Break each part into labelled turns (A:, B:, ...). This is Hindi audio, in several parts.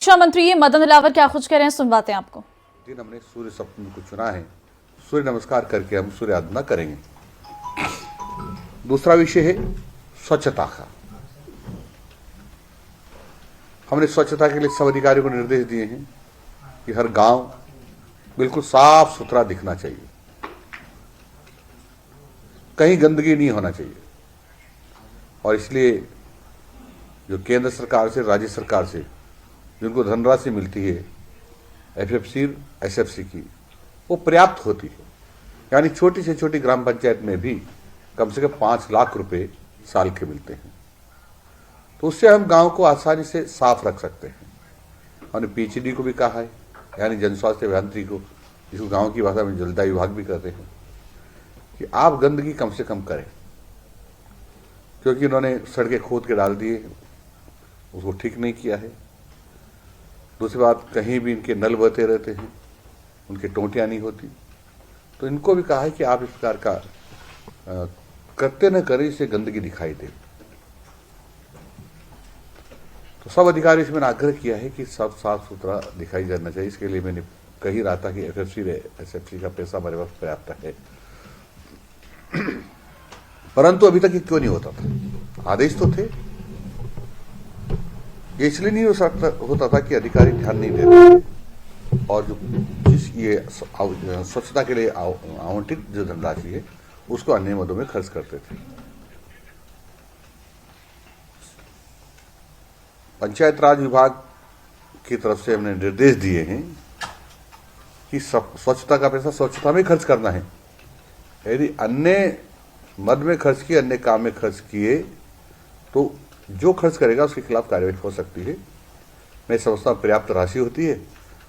A: शिक्षा मंत्री मदन दिलावर क्या कुछ कह रहे हैं, सुनवाते हैं आपको।
B: दिन हमने सूर्य सप्तमी को चुना है, सूर्य नमस्कार करके हम सूर्य आराधना करेंगे। दूसरा विषय है स्वच्छता का। हमने स्वच्छता के लिए सब अधिकारियों को निर्देश दिए हैं कि हर गांव बिल्कुल साफ सुथरा दिखना चाहिए, कहीं गंदगी नहीं होना चाहिए। और इसलिए जो केंद्र सरकार से, राज्य सरकार से जिनको धनराशि मिलती है एफएफसी एसएफसी की, वो पर्याप्त होती है। यानी छोटी से छोटी ग्राम पंचायत में भी कम से कम 5 लाख रुपए साल के मिलते हैं, तो उससे हम गांव को आसानी से साफ रख सकते हैं। हमने पीएचडी को भी कहा है, यानी जन स्वास्थ्य अभियांत्रिकी को, जिसको गांव की भाषा में जलदायु विभाग भी कहते हैं, कि आप गंदगी कम से कम करें, क्योंकि उन्होंने सड़कें खोद के डाल दिए, उसको ठीक नहीं किया है। दूसरी बात, कहीं भी इनके नल बहते रहते हैं, उनकी टोंटियां नहीं होती। तो इनको भी कहा है कि आप इस प्रकार का करते न करें, इससे गंदगी दिखाई दे। तो सब अधिकारी से मैंने आग्रह किया है कि सब साफ सुथरा दिखाई जाना चाहिए। इसके लिए मैंने कह ही रहा था कि एफएफसी एसएफसी का पैसा हमारे पास पर्याप्त है, परंतु अभी तक ये क्यों नहीं होता था। आदेश तो थे, ये इसलिए नहीं होता था कि अधिकारी ध्यान नहीं देते थे, और जो जिस ये स्वच्छता के लिए आवंटित जो धनराशि है उसको अन्य मदों में खर्च करते थे। पंचायत राज विभाग की तरफ से हमने निर्देश दिए हैं कि स्वच्छता का पैसा स्वच्छता में खर्च करना है। यदि अन्य मद में खर्च किए, अन्य काम में खर्च किए, तो जो खर्च करेगा उसके खिलाफ कार्रवाई हो सकती है। मैं समझता हूं पर्याप्त राशि होती है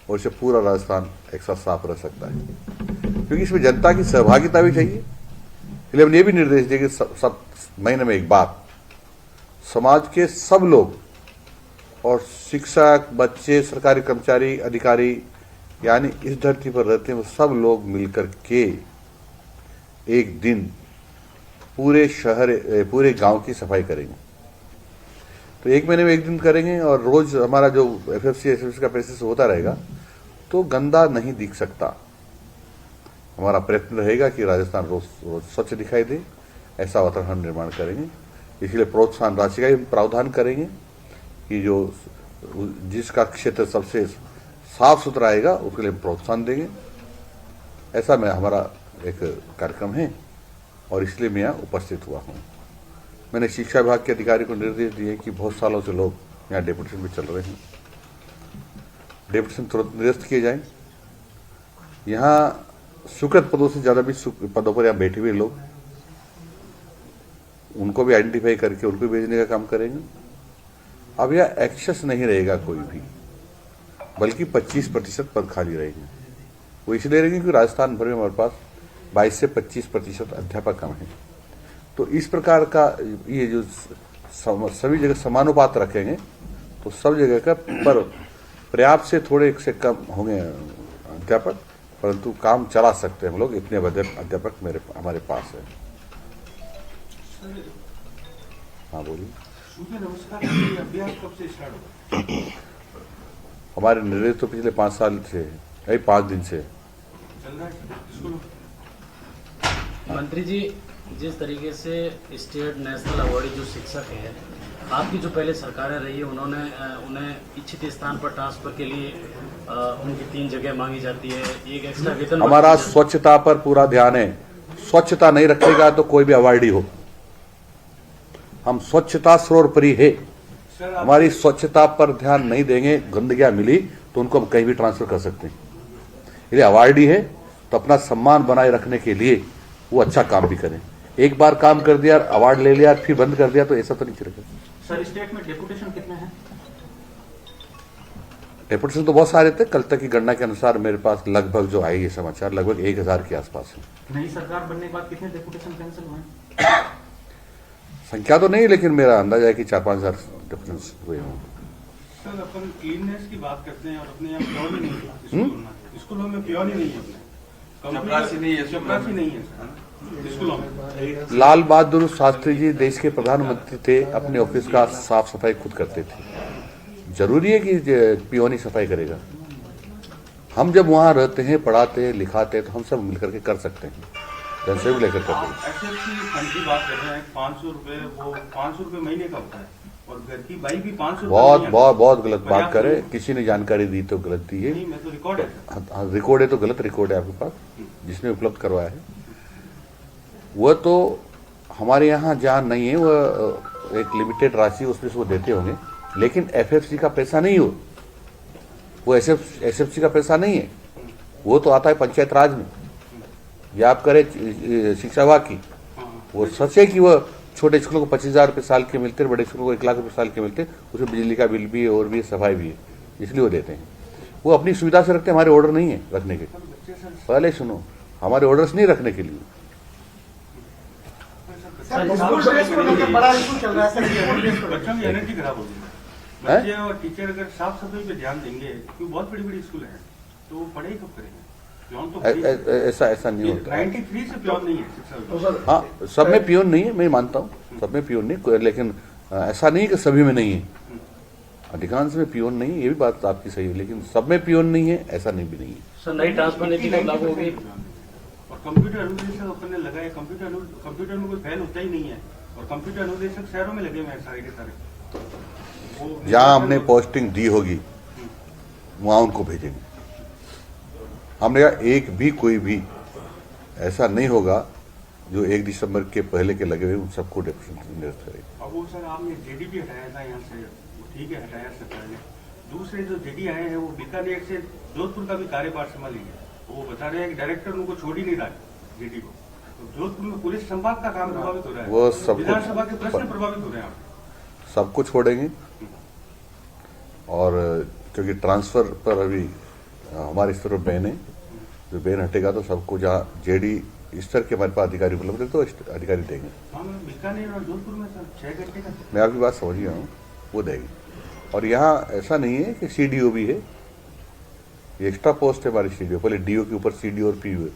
B: और इससे पूरा राजस्थान एक साथ साफ रह सकता है, क्योंकि इसमें जनता की सहभागिता भी चाहिए। इसलिए हमने ये भी निर्देश दिए कि सब महीने में एक बार समाज के सब लोग, और शिक्षक, बच्चे, सरकारी कर्मचारी, अधिकारी, यानी इस धरती पर रहते हैं वो सब लोग मिलकर के एक दिन पूरे शहर, पूरे गांव की सफाई करेंगे। तो एक महीने में एक दिन करेंगे, और रोज हमारा जो एफएफसी एसएफसी का प्रोसेस होता रहेगा, तो गंदा नहीं दिख सकता। हमारा प्रयत्न रहेगा कि राजस्थान रोज स्वच्छ दिखाई दे, ऐसा वातावरण निर्माण करेंगे। इसलिए प्रोत्साहन राशि का भी प्रावधान करेंगे कि जो जिसका क्षेत्र सबसे साफ सुथरा आएगा उसके लिए प्रोत्साहन देंगे। ऐसा मैं हमारा एक कार्यक्रम है, और इसलिए मैं यहाँ उपस्थित हुआ हूँ। मैंने शिक्षा विभाग के अधिकारी को निर्देश दिए कि बहुत सालों से लोग यहाँ डेपुटेशन में चल रहे हैं, डेपुटेशन तुरंत निरस्त किए जाएं। यहाँ स्वीकृत पदों से ज्यादा भी पदों पर यहाँ बैठे हुए लोग, उनको भी आइडेंटिफाई करके उनको भेजने का काम करेंगे। अब यह एक्सेस नहीं रहेगा कोई भी, बल्कि 25% पद खाली रहेंगे। वो इसलिए रहेंगे क्योंकि राजस्थान भर में हमारे पास 22 से 25% अध्यापक कम है। तो इस प्रकार का ये जो सभी जगह समानुपात रखेंगे, तो सब जगह का पर पर्याप्त से थोड़े से कम होंगे अध्यापक, परंतु काम चला सकते हैं हम लोग। इतने अध्यापक हमारे पास है। हाँ बोलिए।
C: सूर्य नमस्कार का अभ्यास कब से स्टार्ट होगा?
B: हमारे निर्देश तो पिछले 5 साल से, 5 दिन से
C: चल रहा है।
D: मंत्री जी, जिस तरीके से स्टेट नेशनल अवार्डी जो शिक्षक है, आपकी जो पहले सरकारें रही है, उन्होंने उन्हें इच्छित स्थान पर ट्रांसफर के लिए उनकी 3 जगह मांगी जाती है, एक एक्स्ट्रा वेतन।
B: हमारा स्वच्छता पर पूरा ध्यान है। स्वच्छता नहीं रखेगा तो कोई भी अवार्डी हो, हम स्वच्छता सर्वोपरि है। हमारी स्वच्छता पर ध्यान नहीं देंगे, गंदगियां मिली तो उनको हम कहीं भी ट्रांसफर कर सकते हैं। इसलिए अवार्डी है तो अपना सम्मान बनाए रखने के लिए वो अच्छा काम भी करें। एक बार काम कर दिया, अवार्ड ले लिया, फिर बंद कर दिया, तो ऐसा तो नहीं चलेगा।
C: सर, स्टेट में डेपुटेशन कितने हैं?
B: डेपुटेशन तो बहुत सारे थे। कल तक की गणना के अनुसार मेरे पास लगभग जो आई है समाचार, लगभग 1000 के आसपास है।
C: नई सरकार बनने के बाद कितने डेपुटेशन कैंसिल हुए?
B: संख्या तो नहीं, लेकिन मेरा अंदाजा है कि 4-5 हजार डेपुटेशन हुए हों।
C: सर, अपन क्लीननेस की बात करते हैं और अपने यहाँ प्योर नहीं है। स्कूलों में प्योर ही नहीं है, अपने चपरासी नहीं है स्कूलों में।
B: लाल बहादुर शास्त्री जी देश के प्रधानमंत्री थे, अपने ऑफिस का साफ सफाई खुद करते थे। जरूरी है कि पियोनी सफाई करेगा? हम जब वहां रहते हैं, पढ़ाते हैं, लिखाते हैं, तो हम सब मिलकर के कर सकते हैं, जनसहयोग लेकर करते हैं।
C: एसएफसी फंड की बात कर रहे हैं, 500 रुपए, वो 500 रुपए महीने का होता है और घर की बाई भी 500
B: बहुत गलत बात करे। किसी ने जानकारी दी तो गलत दी है।
C: नहीं, मैं तो रिकॉर्ड है।
B: हाँ, रिकॉर्ड है तो गलत रिकॉर्ड है आपके पास, जिसने उपलब्ध करवाया है। वह तो हमारे यहाँ जहाँ नहीं है, वह एक लिमिटेड राशि उसमें से वो देते होंगे, लेकिन एफएफसी का पैसा नहीं हो, वो एसएफसी का पैसा नहीं है, वो तो आता है पंचायत राज में। या आप करें शिक्षा विभाग की, वो सच है कि वह छोटे स्कूलों को 25,000 रुपये साल के मिलते हैं, बड़े स्कूलों को 1 लाख रुपये साल के मिलते हैं, उसमें बिजली का बिल भी है और भी सफाई भी है, इसलिए वो देते हैं। वो अपनी सुविधा से रखते हैं, हमारे ऑर्डर नहीं है रखने के। पहले सुनो, हमारे ऑर्डर्स नहीं रखने के लिए।
E: स्कूल ड्रेस को लेकर बड़ा इशू चल रहा है सर। स्कूल ड्रेस को लेकर
C: बच्चों की एनर्जी खराब होगी। बच्चे और टीचर अगर साफ सफाई पे ध्यान देंगे, क्योंकि बहुत बड़ी बड़ी स्कूल है, तो वो पढ़ाई कब करेंगे? पियोन तो
B: ऐसा नहीं होता।
C: 93 से पियोन नहीं है शिक्षा विभाग।
B: हाँ, सब में पियोन नहीं है, मैं मानता हूँ, सब में पियोन नहीं, लेकिन ऐसा नहीं कि सभी में नहीं है। अधिकांश में पियोन नहीं है, ये भी बात आपकी सही है, लेकिन सब में पियोन नहीं है, ऐसा नहीं भी नहीं है।
D: सर, नई ट्रांसफर नीति कब लागू होगी?
C: और कंप्यूटर अनुदेशक अपन ने लगाए, कंप्यूटर में कोई फैल होता ही नहीं है, और कंप्यूटर अनुदेशक शहरों में लगे हुए हैं सारे के सारे।
B: जहाँ हमने पोस्टिंग दी होगी वहां उनको भेजेंगे। हमने कहा एक भी कोई भी ऐसा नहीं होगा जो 1 दिसंबर के पहले के लगे हुए उन सबको डेप्यूटेशन निरस्त करेगा।
C: अब वो सर आपने जेडी भी हटाया था यहाँ से, ठीक है, हटाया सरकार ने। दूसरे जो जेडी आए हैं वो बीकानेर से जोधपुर का भी कार्यभार संभालेंगे। वो बता रहे हैं कि डायरेक्टर उनको छोड़ ही नहीं रहा है जेडी को। तो जोधपुर में पुलिस संभाग का काम प्रभावित हो रहा है,
B: वो सब
C: विधानसभा के प्रश्न प्रभावित हो रहे हैं।
B: सबको छोड़ेंगे, और क्योंकि ट्रांसफर पर अभी हमारे स्तर पर बैन है, जो बैन हटेगा तो सबको जहाँ जेडी स्तर के हमारे पास अधिकारी उपलब्ध है तो अधिकारी देंगे।
C: बीकानेर और जोधपुर में सर 6 घंटे का।
B: मैं आपकी बात समझ गया हूँ, वो देंगे। और यहाँ ऐसा नहीं है कि सीडीओ भी है, ये एक्स्ट्रा पोस्ट है हमारी सीडीओ। पहले डीओ के ऊपर सीडीओ और पीओ है,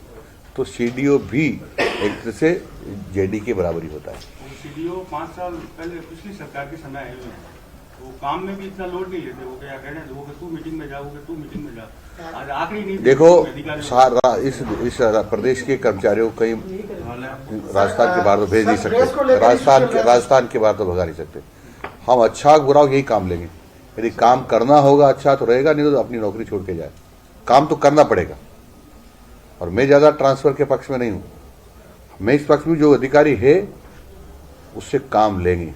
B: तो सीडीओ भी एक तरह से जेडी के बराबरी होता है।
C: सीडीओ 5 साल पहले पिछली सरकार के समय आए हुए हैं, वो काम में भी इतना लोड नहीं लेते। वो क्या कहने दो, तू मीटिंग में जाओगे, तू मीटिंग में जा। आज आखिरी नहीं
B: देखो, सारा इस प्रदेश के कर्मचारियों को कहीं राजस्थान के बाहर तो भेज नहीं सकते, राजस्थान के बाहर तो भगा नहीं सकते। हम अच्छा बुरा यही काम लेंगे। यदि काम करना होगा अच्छा तो रहेगा, नहीं तो अपनी नौकरी छोड़ के जाए। काम तो करना पड़ेगा, और मैं ज्यादा ट्रांसफर के पक्ष में नहीं हूं। मैं इस पक्ष में जो अधिकारी है उससे काम लेंगे।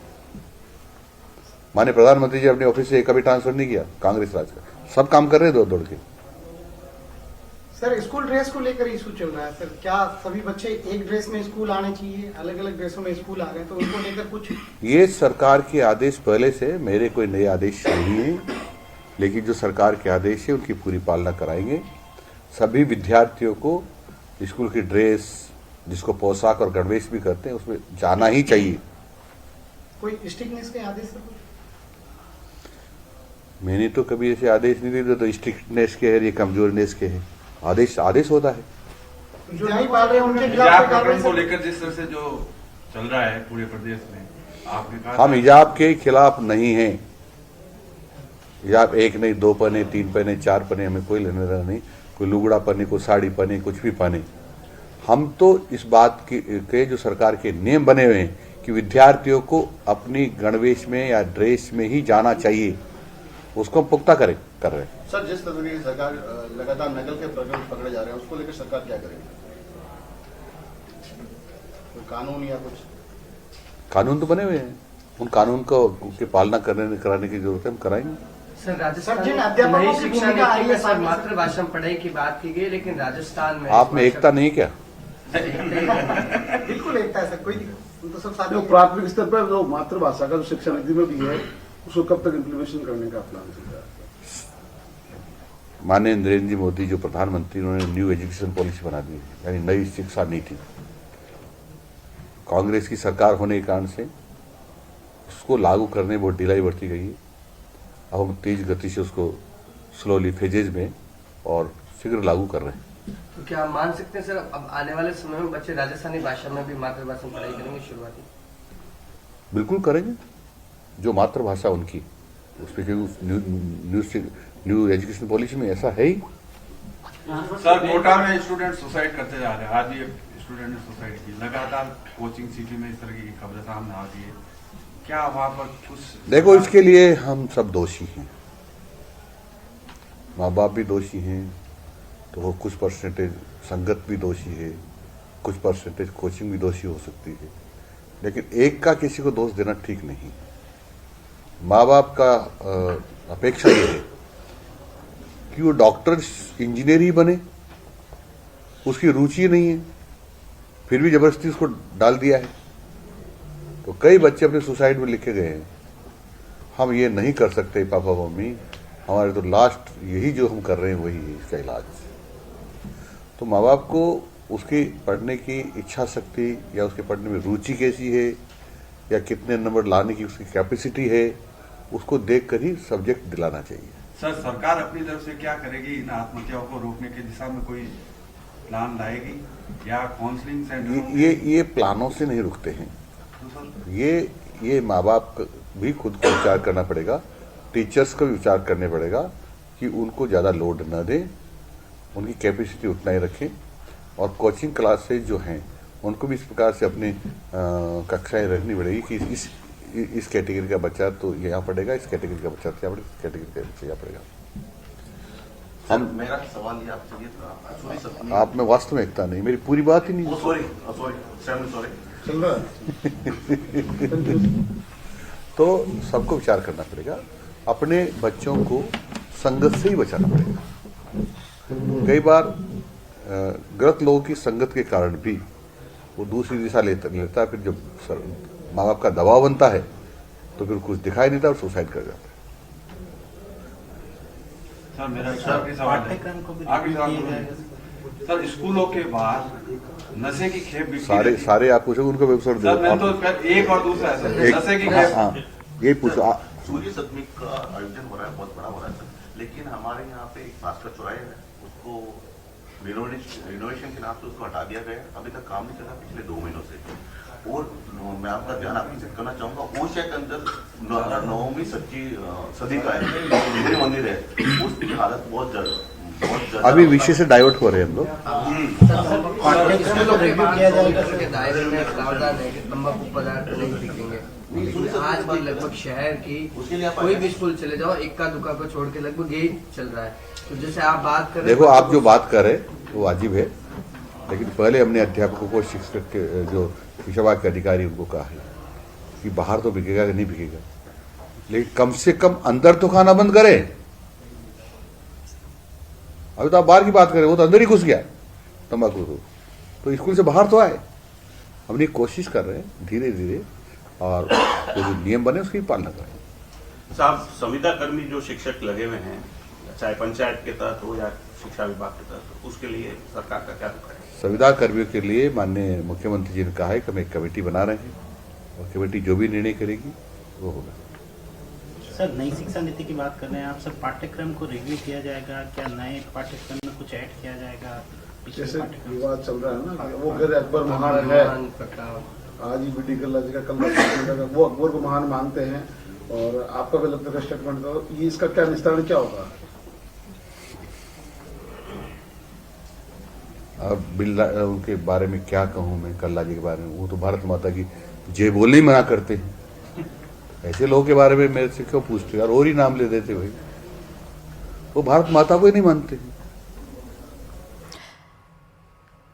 B: माननीय प्रधानमंत्री जी अपने ऑफिस से कभी ट्रांसफर नहीं किया, कांग्रेस राज का सब काम कर रहे दौड़ दौड़ के।
E: सर, स्कूल ड्रेस को लेकर इशू चल रहा है सर। क्या सभी बच्चे एक ड्रेस में स्कूल आने चाहिए? अलग अलग ड्रेसों में स्कूल आ गए, तो उनको लेकर कुछ?
B: ये सरकार के आदेश पहले से, मेरे कोई नए आदेश नहीं है, लेकिन जो सरकार के आदेश है उनकी पूरी पालना कराएंगे। सभी विद्यार्थियों को स्कूल की ड्रेस, जिसको पोशाक और गणवेश भी करते हैं, उसमें जाना ही चाहिए।
E: कोई स्ट्रिक्टनेस के आदेश सर?
B: मैंने तो कभी ऐसे आदेश नहीं दिए तो स्ट्रिक्टनेस के है, ये कमजोरनेस के है। आदेश होता है।
E: जो नहीं पाल रहे उनके
F: हिजाब
E: खिलाफ
F: प्रकरण को लेकर जिस तरह से जो चल रहा है पूरे प्रदेश में, आपने कहा
B: हम हिजाब के खिलाफ नहीं हैं। हिजाब 1 नहीं, 2 पहने, 3 पहने, 4 पहने, हमें कोई लेने देना नहीं। कोई लुगड़ा पहने, कोई साड़ी पहने, कुछ भी पहने। हम तो इस बात के जो सरकार के नियम बने हुए हैं कि विद्यार्थियों को अपनी गणवेश में या ड्रेस में ही जाना चाहिए, उसको हम पुख्ता कर रहे हैं।
G: सर, जिस तरह की सरकार लगातार नकल के प्रकरण पकड़े जा रहे हैं, उसको लेकर सरकार क्या करेगी? कोई कानून या कुछ?
B: कानून तो बने हुए हैं, उन कानून को की पालना कराने की जरूरत है, हम कराएंगे।
H: सर, राजस्थान
E: जिन
H: में
E: अध्यापकों
H: नई
E: की
H: शिक्षा
E: भूमिका आ रही
H: नीति
E: है
H: में सर
E: सामने से-
H: मातृभाषा में पढ़ाई की बात की गई, लेकिन राजस्थान में
B: आप में एकता नहीं क्या?
E: बिल्कुल एकता है सर, कोई तो सब साथ
I: जो प्राथमिक स्तर पर जो मातृभाषा का जो शिक्षा नीति में भी है, उसको कब तक इम्प्लीमेशन करने का प्लान चल रहा है?
B: माननीय नरेंद्र जी मोदी जो प्रधानमंत्री, उन्होंने न्यू एजुकेशन पॉलिसी बना दी, यानी नई शिक्षा नीति। कांग्रेस की सरकार होने के कारण से उसको लागू करने में बहुत ढिलाई बरती गई है। अब हम तेज गति से उसको स्लोली फेजेज में और शीघ्र लागू कर रहे हैं।
H: तो क्या हम मान सकते हैं सर, अब आने वाले समय में बच्चे राजस्थानी भाषा में भी मातृभाषा में पढ़ाई करेंगे शुरुआती?
B: बिल्कुल करेंगे, जो मातृभाषा उनकी। उसमें न्यू एजुकेशन पॉलिसी में ऐसा है ही।
F: सर कोटा में स्टूडेंट सुसाइड करते जा रहे हैं, आज भी एक स्टूडेंट ने सुसाइड की, लगातार कोचिंग सिटी में इस तरह की खबरें सामने आ रही है, क्या वहां पर कुछ?
B: देखो, इसके लिए हम सब दोषी हैं, माँ बाप भी दोषी हैं, तो कुछ परसेंटेज संगत भी दोषी है, कुछ परसेंटेज कोचिंग भी दोषी हो सकती है, लेकिन एक का किसी को दोष देना ठीक नहीं। माँ बाप का अपेक्षा ये है कि वो डॉक्टर इंजीनियर ही बने, उसकी रुचि नहीं है, फिर भी जबरदस्ती उसको डाल दिया है। तो कई बच्चे अपने सुसाइड में लिखे गए हैं। हम ये नहीं कर सकते पापा मम्मी, हमारे तो लास्ट यही जो हम कर रहे हैं वही है इसका इलाज। तो माँ बाप को उसकी पढ़ने की इच्छा शक्ति या उसके पढ़ने में रुचि कैसी है या कितने नंबर लाने की उसकी कैपेसिटी है, उसको देखकर ही सब्जेक्ट दिलाना चाहिए।
F: सर सरकार अपनी तरफ से क्या करेगी, इन आत्महत्याओं को रोकने की दिशा में कोई प्लान लाएगी या काउंसलिंग सेंटर?
B: ये प्लानों से नहीं रुकते हैं। ये माँ बाप भी खुद को विचार करना पड़ेगा, टीचर्स को भी विचार करने पड़ेगा कि उनको ज़्यादा लोड न दें, उनकी कैपेसिटी उतना ही रखें, और कोचिंग क्लासेज जो हैं उनको भी इस प्रकार से अपनी कक्षाएं रखनी पड़ेगी कि इस कैटेगरी का बच्चा तो यहाँ पढ़ेगा, इस कैटेगरी का बच्चा यहाँ पढ़ेगा, इस कैटेगरी का बच्चा यहाँ पढ़ेगा। हम
G: मेरा सवाल ये आपसे ये था,
B: आप में वास्तव में एकता नहीं, मेरी पूरी बात ही नहीं।
G: सॉरी
I: चल रहा है।
B: तो सबको विचार करना पड़ेगा, अपने बच्चों को संगत से ही बचाना पड़ेगा। कई बार गलत लोगों की संगत के कारण भी वो दूसरी दिशा लेता है, फिर जब माँ बाप का दबाव बनता है तो फिर कुछ दिखाई नहीं देता और सुसाइड कर जाता है।
F: सर मेरा आखिरी सवाल है, सर स्कूलों के बाहर नशे की खेप बिकती
B: सारे आप पूछो उनको वेबसाइट
F: सर, मैं तो एक और दूसरा है सर, नशे की खेप।
B: यही पूछो।
G: सूर्य सप्तमी का आयोजन हो रहा है, बहुत बड़ा हो रहा है सर, लेकिन हमारे यहाँ पे एक भास्कर चौराहे है, उसको रिनोवेशन के नाम से उसको हटा दिया गया, अभी तक काम नहीं चला पिछले 2 महीनों से। और मैं आपका ध्यान आकर्षित करना चाहूंगा, वो शायद के अंदर 9वीं सदी का है मंदिर है, उसकी हालत बहुत ज्यादा
B: अभी विषय से डाइवर्ट हो रहे हैं हम लोग।
H: दायरे में तंबाकू पदार्थ नहीं बिकेंगे। आज भी लगभग शहर की कोई भी स्कूल चले जाओ, इक्का दुक्का को छोड़ के लगभग यही चल रहा है। तो जैसे आप बात कर रहे,
B: देखो आप जो बात कर रहे वो वाजिब है, लेकिन पहले हमने अध्यापकों को, शिक्षक के जो शिक्षा विभाग के अधिकारी उनको कहा है कि बाहर तो बिकेगा कि नहीं बिकेगा, लेकिन कम से कम अंदर तो खाना बंद करें। अभी तो आप बाहर की बात करें, वो तो अंदर ही घुस गया तंबाकू, तो स्कूल से बाहर तो आए। हम ये कोशिश कर रहे हैं धीरे धीरे, और जो नियम बने उसकी पालना करें।
J: साहब संविदा कर्मी जो शिक्षक लगे हुए हैं, चाहे पंचायत के तहत हो या शिक्षा विभाग के तहत, उसके लिए सरकार का क्या रुख है?
B: संविदा कर्मियों के लिए माननीय मुख्यमंत्री जी ने कहा है कि हम एक कमेटी बना रहे हैं, और कमेटी जो भी निर्णय करेगी वो होगा।
K: सर नई शिक्षा नीति की बात कर रहे हैं आप, सर पाठ्यक्रम को रिव्यू किया जाएगा क्या? नए पाठ्यक्रम में कुछ ऐड किया जाएगा?
I: जैसे विवाद चल रहा है ना, वो अगर अकबर महान है, आज ही बीडी कर का कल वो अकबर को महान मानते हैं, और आपका भी लगता है स्टेटमेंट, तो ये इसका क्या निस्तारण क्या होगा?
B: अब बिल्ला उनके बारे में क्या कहूँ मैं, कल्ला जी के बारे में, वो तो भारत माता की जय बोलने ही मना करते हैं। ऐसे लोगों के बारे में मेरे से क्यों पूछते यार, और ही नाम ले देते भाई, वो भारत माता को ही नहीं मानते।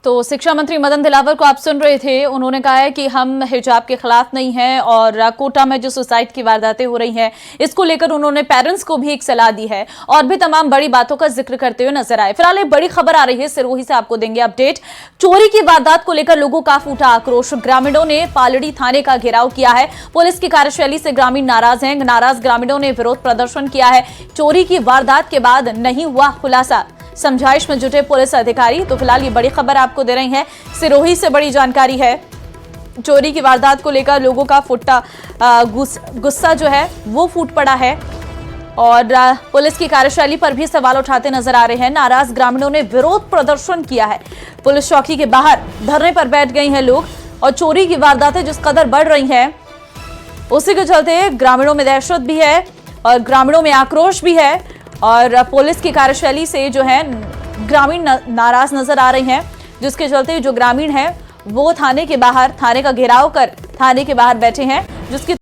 A: तो शिक्षा मंत्री मदन दिलावर को आप सुन रहे थे, उन्होंने कहा है कि हम हिजाब के खिलाफ नहीं हैं, और कोटा में जो सुसाइड की वारदातें हो रही हैं इसको लेकर उन्होंने पेरेंट्स को भी एक सलाह दी है, और भी तमाम बड़ी बातों का जिक्र करते हुए नजर आए। फिलहाल एक बड़ी खबर आ रही है सिरोही से, आपको देंगे अपडेट। चोरी की वारदात को लेकर लोगों का फूटा आक्रोश, ग्रामीणों ने पालड़ी थाने का घेराव किया है। पुलिस की कार्यशैली से ग्रामीण नाराज हैं, नाराज ग्रामीणों ने विरोध प्रदर्शन किया है। चोरी की वारदात के बाद नहीं हुआ खुलासा, समझाइश में जुटे पुलिस अधिकारी। तो फिलहाल ये बड़ी खबर आपको दे रही है, सिरोही से बड़ी जानकारी है। चोरी की वारदात को लेकर लोगों का फुटा गुस्सा जो है वो फूट पड़ा है, और पुलिस की कार्यशैली पर भी सवाल उठाते नजर आ रहे हैं। नाराज ग्रामीणों ने विरोध प्रदर्शन किया है, पुलिस चौकी के बाहर धरने पर बैठ गए हैं लोग, और चोरी की वारदातें जिस कदर बढ़ रही हैं उसी के चलते ग्रामीणों में दहशत भी है। और ग्रामीणों में आक्रोश भी है और पुलिस की कार्यशैली से जो है ग्रामीण नाराज नजर आ रहे हैं, जिसके चलते जो ग्रामीण है वो थाने के बाहर, थाने का घेराव कर थाने के बाहर बैठे हैं, जिसकी